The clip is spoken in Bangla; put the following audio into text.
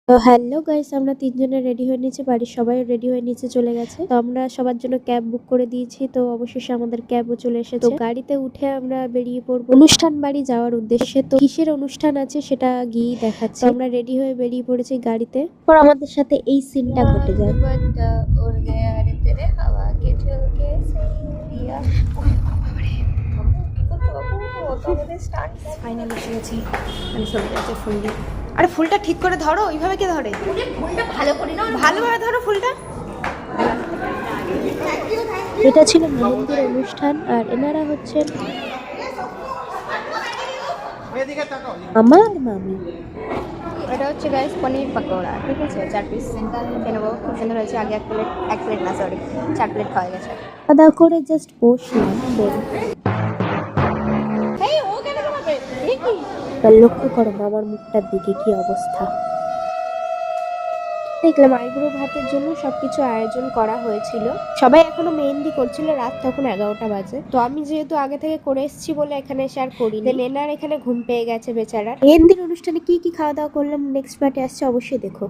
তো হ্যালো গাইস, আমরা তিনজনে রেডি হয়ে নিয়েছি, বাড়ির সবাই রেডি হয়ে নিচে চলে গেছে। তো আমরা সবার জন্য ক্যাব বুক করে দিয়েছি। তো অবশেষে আমাদের ক্যাবও চলে এসেছে। তো গাড়িতে উঠে আমরা বেরিয়ে পড়বো অনুষ্ঠান বাড়ি যাওয়ার উদ্দেশ্যে। তো কিসের অনুষ্ঠান আছে সেটা গিয়ে দেখাচ্ছে। তো আমরা রেডি হয়ে বেরিয়ে পড়েছি গাড়িতে। পর আমাদের সাথে এই সিনটা ঘটে যায়। ফাইনালি এসে গেছি। আমি চলে যাচ্ছি ফুল দিয়ে। আরে ফুলটা ঠিক করে ধরো, ওইভাবে কে ধরে? ফুলটা ভালো করে না, ভালোভাবে ধরো ফুলটা। এটা ছিল মেহেন্দির অনুষ্ঠান, আর এনারা হচ্ছেন আমার মামি। এটা হচ্ছে গাইস পনির পাকোড়া, ঠিক আছে? 4 পিস খেয়ে নেবো। খুব সুন্দর হয়েছে। আগে এক প্লেট না, সরি 4 প্লেট খাওয়া গেছে। খাওয়া দাওয়া করে জাস্ট বসলাম। লক্ষ্য করো মামার মুখটার দিকে, কি অবস্থা। দেখলাম আইব্রো ভাতের জন্য সবকিছু আয়োজন করা হয়েছিল। সবাই এখনো মেহেন্দি করছিল, রাত তখন 11টা বাজে। তো আমি যেহেতু আগে থেকে করে এসেছি বলে এখানে এসে আর করিনি। এনার এখানে ঘুম পেয়ে গেছে বেচারা। মেহেন্দির অনুষ্ঠানে কি কি খাওয়া দাওয়া করলাম নেক্সট পার্টে আসছে, অবশ্যই দেখো।